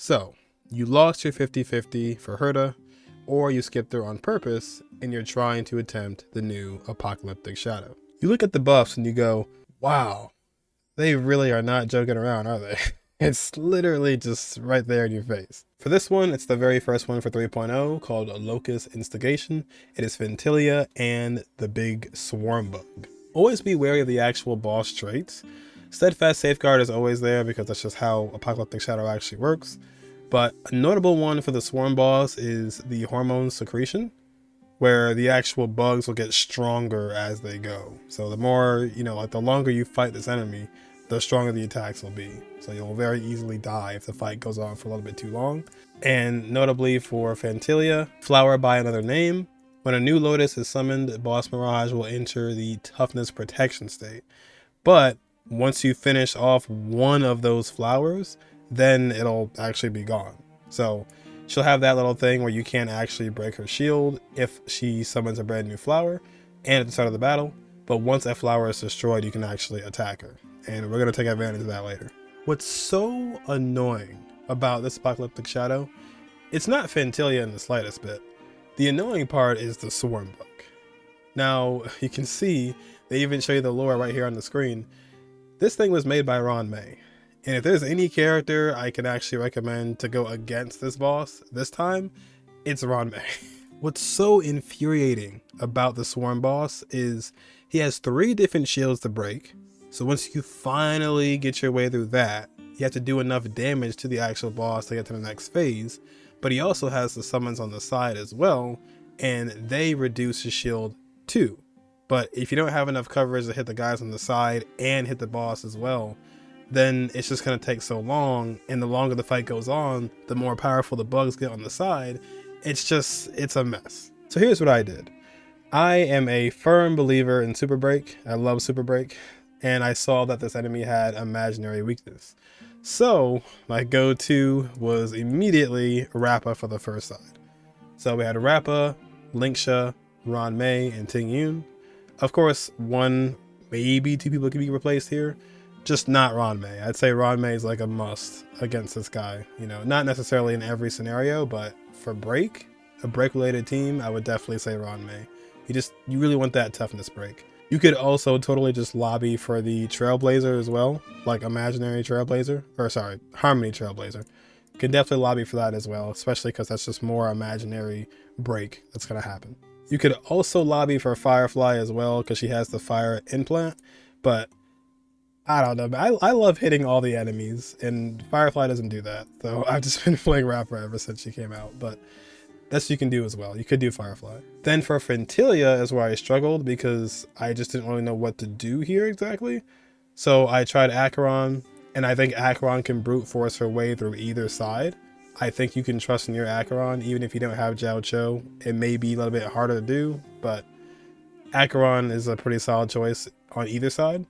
So, you lost your 50-50 for Herta, or you skipped through on purpose, and you're trying to attempt the new Apoclyptic Shadow. You look at the buffs and you go, wow, they really are not joking around, are they? It's literally just right there in your face. For this one, it's the very first one for 3.0 called Locust Instigation. It is Phantylia and the big swarm bug. Always be wary of the actual boss traits. Steadfast Safeguard is always there because that's just how Apoclyptic Shadow actually works. But a notable one for the swarm boss is the hormone secretion, where the actual bugs will get stronger as they go. So the more, like the longer you fight this enemy, the stronger the attacks will be. So you'll very easily die if the fight goes on for a little bit too long. And notably for Phantylia, Flower by Another Name, when a new Lotus is summoned, Boss Mirage will enter the toughness protection state. But once you finish off one of those flowers, then it'll actually be gone. So she'll have that little thing where you can't actually break her shield if she summons a brand new flower and at the start of the battle. But once that flower is destroyed, you can actually attack her. And we're going to take advantage of that later. What's so annoying about this Apoclyptic Shadow, it's not Phantylia in the slightest bit. The annoying part is the swarm bug. Now, you can see, they even show you the lore right here on the screen. This thing was made by Ruan Mei. And if there's any character I can actually recommend to go against this boss this time, it's Ruan Mei. What's so infuriating about the swarm boss is he has 3 different shields to break. So once you finally get your way through that, you have to do enough damage to the actual boss to get to the next phase. But he also has the summons on the side as well, and they reduce his shield too. But if you don't have enough coverage to hit the guys on the side and hit the boss as well, then it's just going to take so long, and the longer the fight goes on, the more powerful the bugs get on the side. It's a mess. So here's what I did. I am a firm believer in Super Break. I love Super Break. And I saw that this enemy had imaginary weakness. So my go-to was immediately Rappa for the first side. So we had Rappa, Lingsha, Ruan Mei, and Ting Yun. Of course, 1, maybe 2 people can be replaced here. Just not Ruan Mei. I'd say Ruan Mei is like a must against this guy. Not necessarily in every scenario, but for break, a break-related team, I would definitely say Ruan Mei. You really want that toughness break. You could also totally just lobby for the Trailblazer as well, like Imaginary Trailblazer, or sorry, Harmony Trailblazer. You can definitely lobby for that as well, especially because that's just more imaginary break that's going to happen. You could also lobby for Firefly as well, because she has the fire implant, but I don't know. I love hitting all the enemies, and Firefly doesn't do that, so I've just been playing Rappa ever since she came out, but that's what you can do as well. You could do Firefly. Then for Phantylia is where I struggled because I just didn't really know what to do here exactly. So I tried Acheron, and I think Acheron can brute force her way through either side. I think you can trust in your Acheron, even if you don't have Jiao Cho. It may be a little bit harder to do, but Acheron is a pretty solid choice on either side.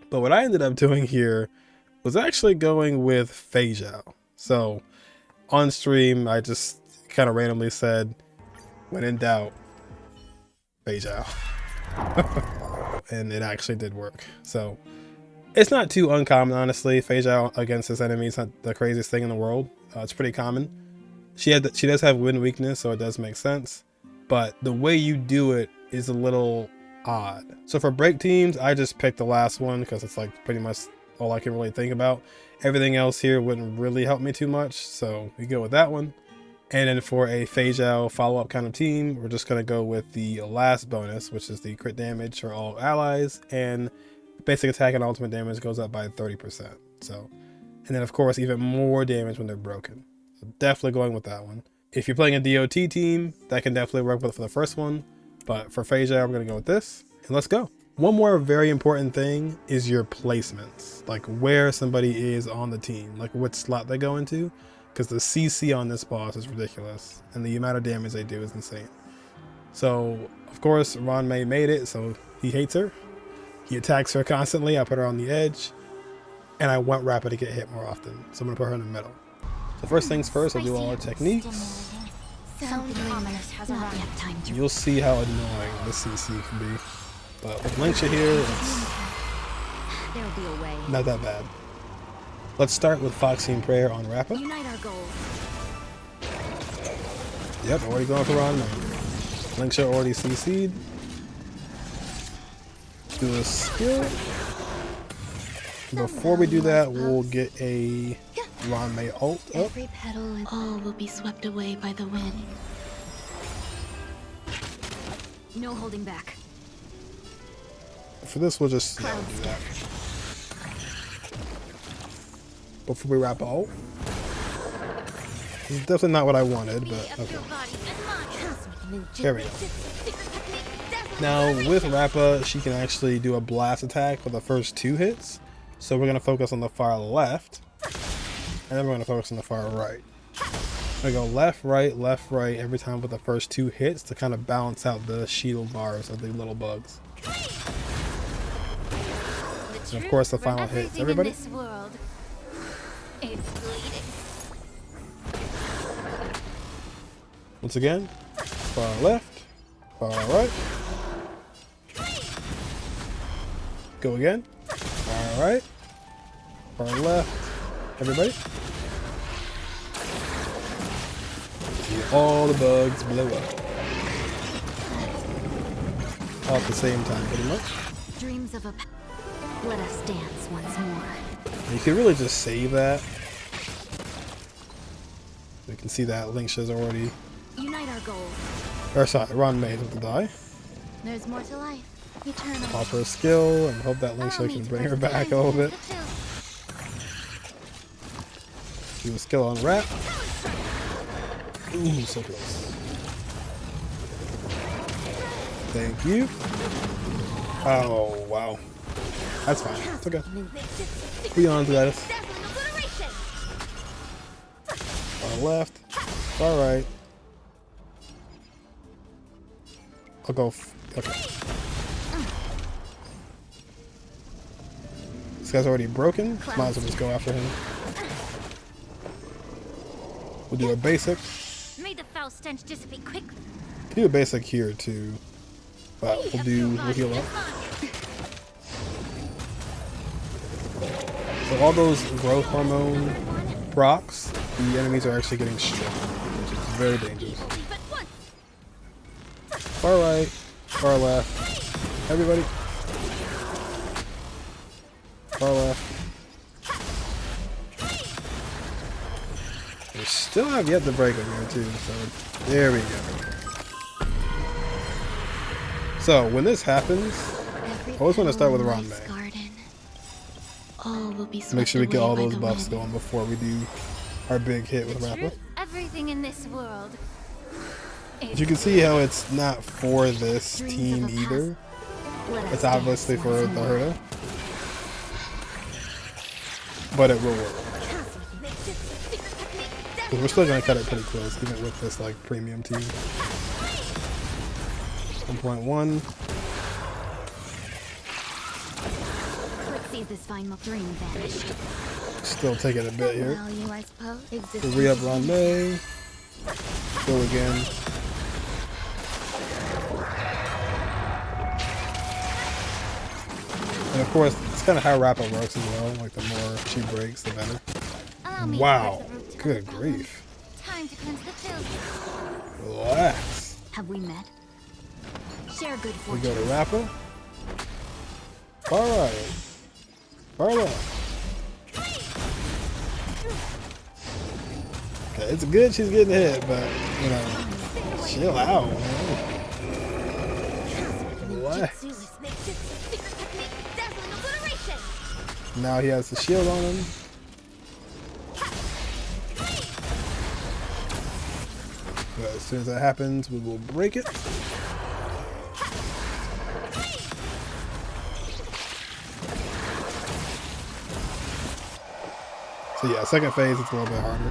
But what I ended up doing here was actually going with Feixiao. So on stream, I just kind of randomly said, when in doubt, Fexiao. And it actually did work. So it's not too uncommon, honestly. Fexiao against this enemy is not the craziest thing in the world. It's pretty common. She does have wind weakness, so it does make sense. But the way you do it is a little odd. So for break teams, I just picked the last one because it's like pretty much all I can really think about. Everything else here wouldn't really help me too much, so we go with that one. And then for a Fexiao follow-up kind of team, we're just going to go with the last bonus, which is the crit damage for all allies, and basic attack and ultimate damage goes up by 30%. So, and then of course even more damage when they're broken. So definitely going with that one. If you're playing a DOT team, that can definitely work with for the first one, but for Fexiao, we're going to go with this, and let's go. One more very important thing is your placements, like where somebody is on the team, like what slot they go into. Because the CC on this boss is ridiculous, and the amount of damage they do is insane. So, of course, Ruan Mei made it, so he hates her. He attacks her constantly. I put her on the edge, and I want Rappa to get hit more often, so I'm going to put her in the middle. So first things first, I'll do all our techniques. You'll see how annoying the CC can be. But with Lingsha here, it's not that bad. Let's start with Foxing Prayer on Rappa. Unite our goals. Yep, already going for Ruan Mei. Lingsha already CC'd. Do a skill. Before we do that, we'll get a Ruan Mei ult up. Every petal and all will be swept away by the wind. No holding back. For this, we'll just do that. Before we wrap ult. This is definitely not what I wanted, but okay. There we go. Now with Rappa, she can actually do a blast attack for the first 2 hits. So we're going to focus on the far left. And then we're going to focus on the far right. I go left, right every time with the first 2 hits to kind of balance out the shield bars of the little bugs. And of course the final hits. Everybody? Once again, far left, far right. Go again. Far right, far left. Everybody. See all the bugs blow up. All at the same time, pretty much. Dreams of a... Let us dance once more. You can really just save that. You can see that Lingsha's already... Unite our goals. Or sorry, Ruan Mei with the die. There's more to life. Eternal. Pop her skill and hope that Lingsha can bring her back a little bit. Do a skill on Rat. Ooh, so close. Thank you. Oh, wow. That's fine. It's okay. Be on, Gladys. Far left. Far right. I'll go. Okay. This guy's already broken. Might as well just go after him. We'll do a basic. Made the foul stench dissipate quickly. Do a basic here too. But we'll heal up. So all those growth hormone procs, the enemies are actually getting strong, which is very dangerous. Far right, far left, everybody. Far left. We still have yet to break them here too, so there we go. So when this happens, I always want to start with Ruan Mei. Make sure we get all those buffs going before we do our big hit with Rappa. Everything in this world. As you can see how it's not for this team either. It's obviously for the Herda. But it will work. Because we're still going to cut it pretty close, even with this like premium team. 1.1. Let's see this final dream vanish. Still taking a bit here. Value, I suppose. To re-up Ruan Mei. Go again. And of course, it's kind of how Rappa works as well. Like the more she breaks, the better. Wow. Good grief. Time to cleanse the field. Relax. Have we met? Share good We fortune. go to Rappa. Far right. Far left. Okay, it's good she's getting hit, but, you know, chill out, man. Relax. Now he has the shield on him. But as soon as that happens, we will break it. So yeah, second phase, it's a little bit harder.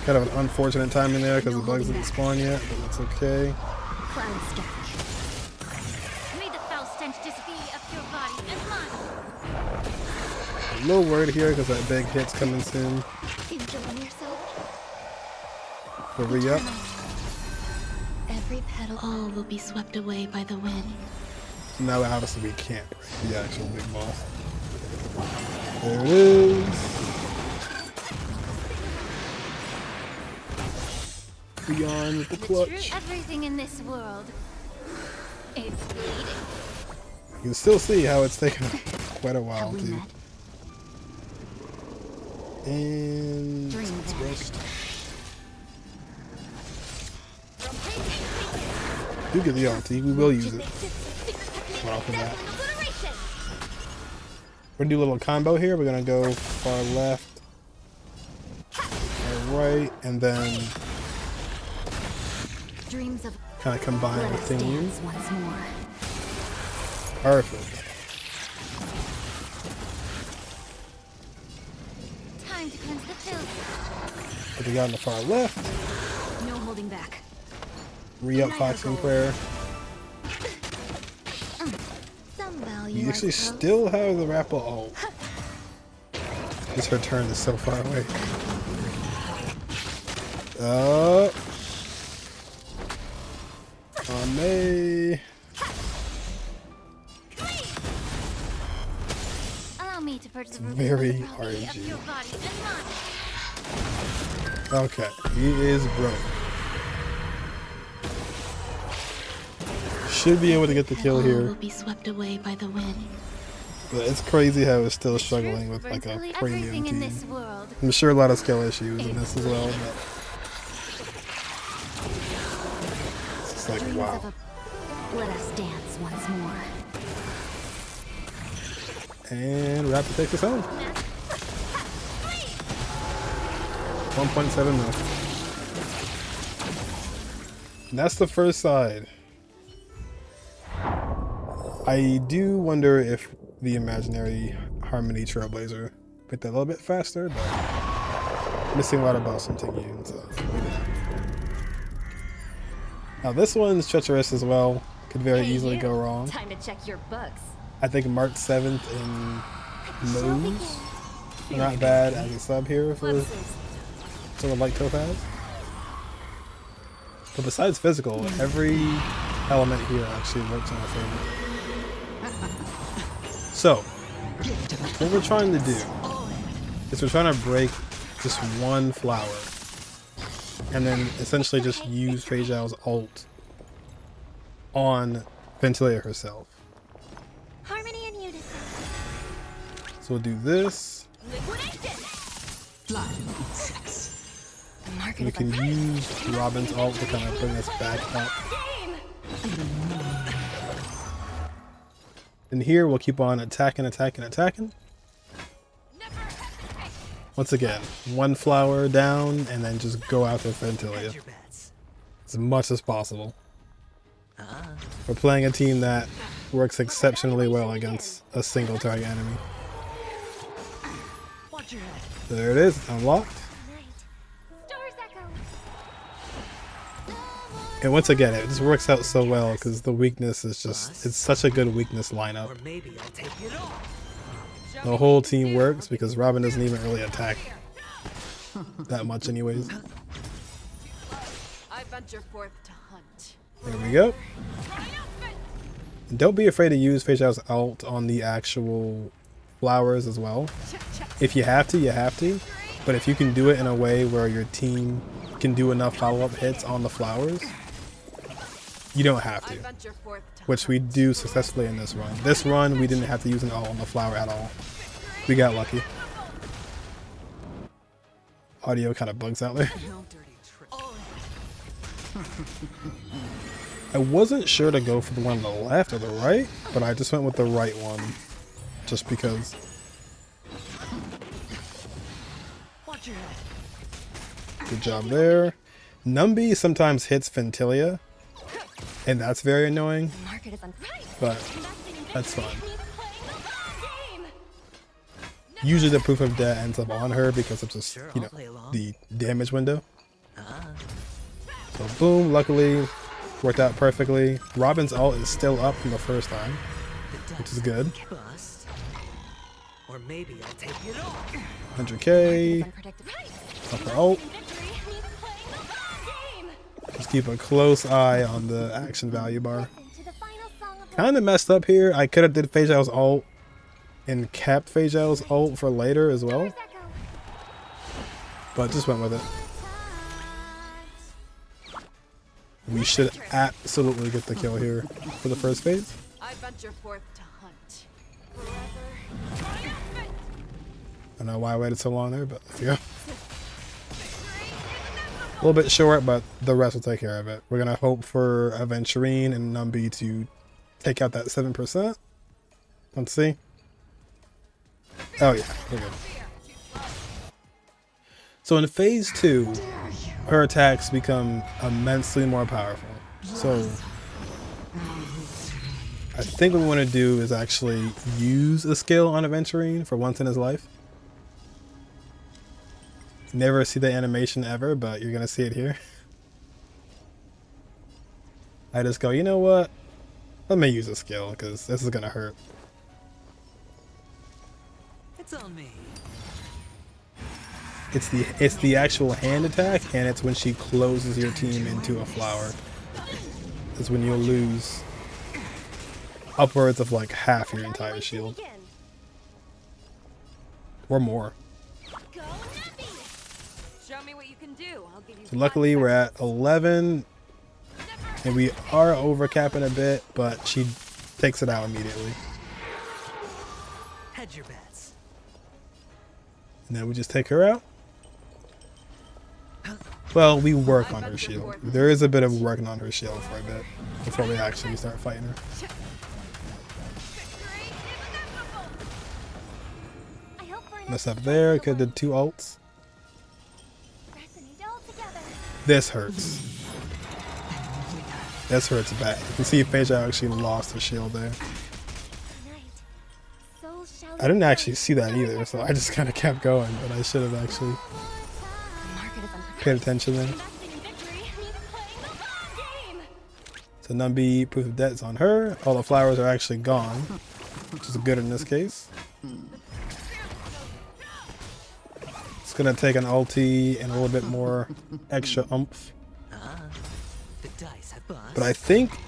Kind of an unfortunate timing there because the bugs didn't spawn yet, but that's okay. May the foul stench disappear up your body and mine. A little worried here because that big hit's coming soon. Enjoying yourself. For re-up. Every petal, all will be swept away by the wind. Now obviously we can't break the actual big boss. There it is. Beyond with the clutch. Everything in this world. It's bleeding. You can still see how it's taken quite a while too. And it's broken. You get the ulti, we will use it. Right off the bat. We're gonna do a little combo here. We're gonna go far left, far right, and then kind of combine the thing. Perfect. Time to cleanse the filth. What we got on the far left? No holding back. Re-up Fox and Prayer. You actually still have the Rappa ult. Just her turn is so far away. Ruan Mei. Allow me to purchase Very RNG. Okay, he is broke. Should be able to get the kill here. Will be swept away by the wind. But it's crazy how it's still struggling with like a premium team. I'm sure a lot of skill issues in this as well, but it's just like wow. Let us dance once more. And Rappa takes us home. 1.7 mil. And that's the first side. I do wonder if the imaginary Harmony Trailblazer picked that a little bit faster, but missing a lot of boss and Tingyun, so now this one's treacherous as well. Could very easily go wrong. Time to check your books. I think March 7th in moves are not bad as a sub here for someone like Topaz. But besides physical, every element here actually works in our favor. So, what we're trying to do is we're trying to break just one flower and then essentially just use Feixiao's ult on Phantylia herself. Harmony and unison. So we'll do this. We can use Robin's ult to kind of bring us back up. And here we'll keep on attacking. Once again, one flower down and then just go after Phantylia as much as possible. We're playing a team that works exceptionally well against a single target enemy. There it is, it's unlocked. And once again, it just works out so well because the weakness is just, it's such a good weakness lineup. The whole team works because Robin doesn't even really attack that much anyways. There we go. And don't be afraid to use Feixiao's ult on the actual flowers as well. If you have to, you have to. But if you can do it in a way where your team can do enough follow-up hits on the flowers, you don't have to, which we do successfully in this run. This run, we didn't have to use an ult on the flower at all. We got lucky. Audio kind of bugs out there. I wasn't sure to go for the one on the left or the right, but I just went with the right one, just because. Good job there. Numby sometimes hits Phantylia, and that's very annoying, but that's fine. Usually the proof of death ends up on her because of just, you know, the damage window. So boom, luckily worked out perfectly. Robin's ult is still up from the first time, which is good. 100k. Up her ult. Just keep a close eye on the action value bar. Kind of messed up here. I could have did Feixiao's ult and kept Feixiao's ult for later as well. But just went with it. We should absolutely get the kill here for the first phase. I venture forth to hunt. I don't know why I waited so long there, but let's go. A little bit short, but the rest will take care of it. We're going to hope for Aventurine and Numby to take out that 7%. Let's see. Oh yeah, we're good. So in phase 2, her attacks become immensely more powerful. So I think what we want to do is actually use a skill on Aventurine for once in his life. Never see the animation ever, but you're going to see it here. I just go, you know what? Let me use a skill because this is going to hurt. It's on me. It's the actual hand attack, and it's when she closes your team into a flower. It's when you'll lose upwards of like half your entire shield. Or more. Show me what you can do. I'll give you So luckily we're at 11, and we are overcapping a bit, but she takes it out immediately. Hedge your bets. And then we just take her out. Well, we work on her shield. There is a bit of working on her shield for a bit before we actually start fighting her. Mess up there. Could have did 2 ults. This hurts. This hurts bad. You can see Fexiao actually lost her shield there. I didn't actually see that either, so I just kind of kept going, but I should have actually paid attention there. So Numby, proof of debt is on her. All the flowers are actually gone, which is good in this case. It's gonna take an ulti and a little bit more extra oomph. The dice have bust. But I think,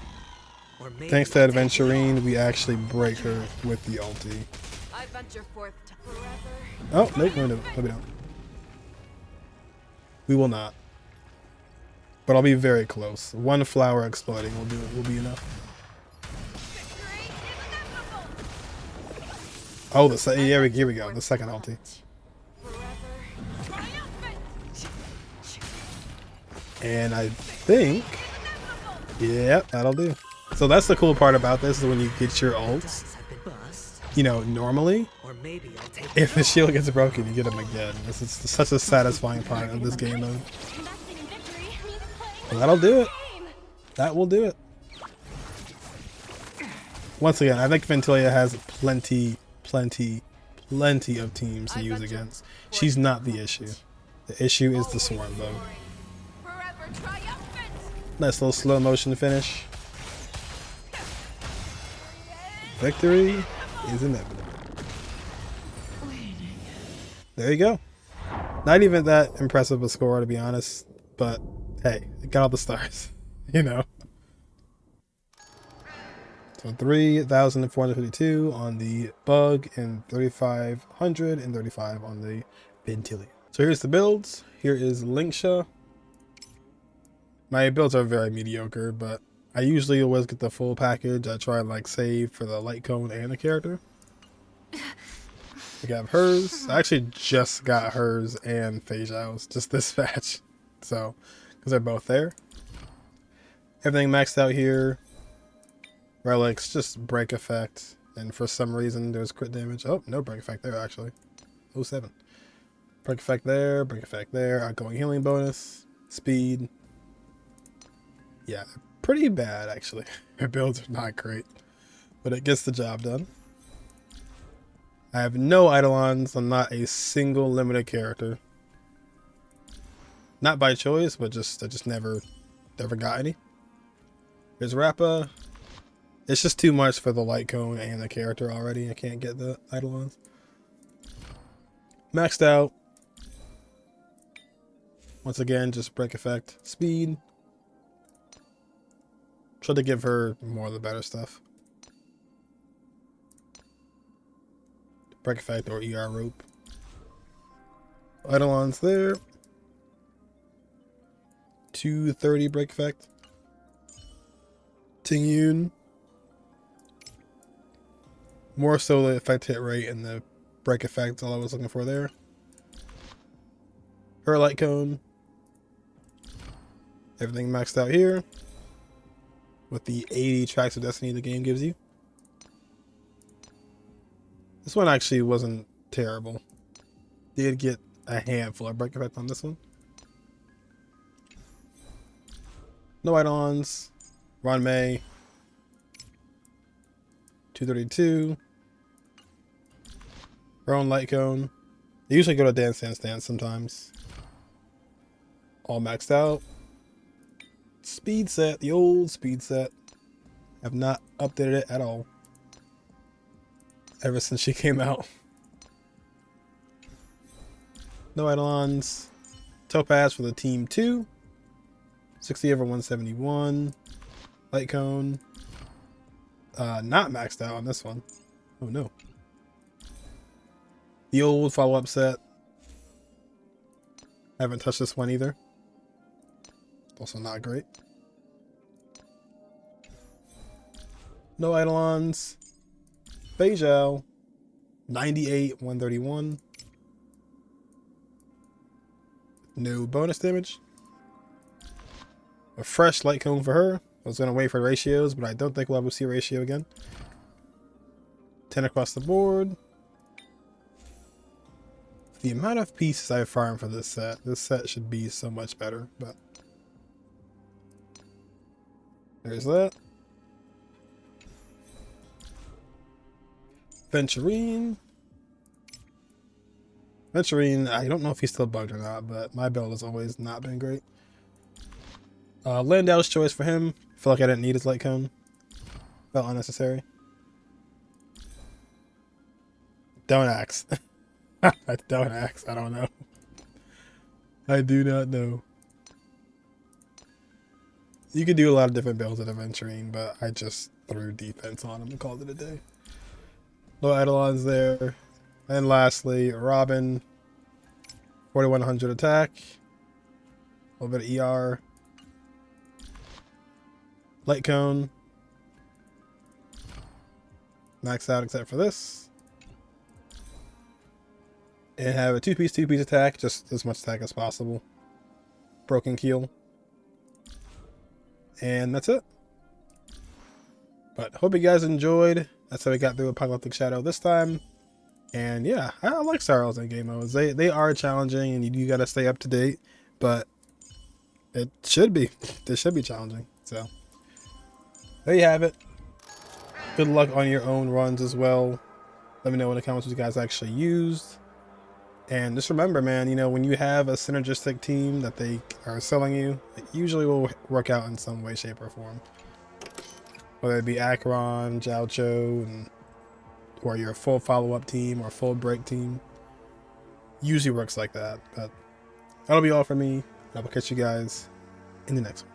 Or maybe thanks to Aventurine, we actually break her with the ulti. I venture forth to forever. Oh, nope, no, we don't. We will not. But I'll be very close. 1 flower exploding will do it. Will be enough. Oh, here we go. The second ulti. And I think, yeah, that'll do. So that's the cool part about this is when you get your ults. dice have been bust. You know, normally, Or maybe I'll take if the shield gets broken, you get them again. This is such a satisfying part of this game mode. Well, that'll do it. That will do it. Once again, I think Phantylia has plenty of teams to use against. She's not the issue. The issue is the swarm bug. Forever triumphant. Nice little slow motion finish. Victory is inevitable. There you go. Not even that impressive a score, to be honest, but hey, it got all the stars, you know. So 3,452 on the bug and 3,535 on the Phantylia. So here's the builds. Here is Lingsha. My builds are very mediocre, but I usually always get the full package. I try and like save for the light cone and the character. We have hers. I actually just got hers and Feixiao's just this batch. So, because they're both there. Everything maxed out here. Relics, just break effect. And for some reason, there's crit damage. Oh, no break effect there, actually. 07. Break effect there, break effect there. Outgoing healing bonus. Speed. Yeah, pretty bad, actually. Their builds are not great. But it gets the job done. I have no Eidolons. I'm not a single limited character. Not by choice, but I just never got any. There's Rappa. It's just too much for the light cone and the character already. I can't get the Eidolons. Maxed out. Once again, just break effect. Speed. Try to give her more of the better stuff. Break effect or ER rope. Eidolon's there. 230 break effect. Ting Yun. More so the effect hit rate and the break effect, all I was looking for there. Her light cone. Everything maxed out here. With the 80 tracks of destiny the game gives you. This one actually wasn't terrible. Did get a handful of break effect on this one. No Eidolons. Ruan Mei. 232. Her own light cone. They usually go to Dance Dance Dance sometimes. All maxed out. Speed set, the old speed set. Have not updated it at all. Ever since she came out. No Eidolons. Topaz for the team 2. 60 over 171. Light cone. Not maxed out on this one. Oh no. The old follow-up set. Haven't touched this one either. Also not great. No Eidolons. Feixiao. 98, 131. No bonus damage. A fresh light cone for her. I was going to wait for ratios, but I don't think we'll ever see a ratio again. 10 across the board. The amount of pieces I farmed for this set should be so much better, but there's that. Aventurine. Aventurine, I don't know if he's still bugged or not, but my build has always not been great. Landau's choice for him. I feel like I didn't need his light cone. Felt unnecessary. Don't axe. Don't axe. I don't know. I do not know. You could do a lot of different builds at Aventurine, but I just threw defense on him and called it a day. No Eidolons there. And lastly, Robin. 4100 attack. A little bit of ER. Light cone. Max out except for this. And have a two-piece attack, just as much attack as possible. Broken keel. And that's it. But hope you guys enjoyed. That's how we got through Apoclyptic Shadow this time. And yeah, I like StarRails in game modes. They are challenging and you gotta stay up to date. But it should be. They should be challenging. So there you have it. Good luck on your own runs as well. Let me know in the comments what you guys actually used. And just remember, man, you know, when you have a synergistic team that they are selling you, it usually will work out in some way, shape, or form. Whether it be Acheron, Jiaocho, or your full follow-up team or full break team. Usually works like that. But that'll be all for me. I will catch you guys in the next one.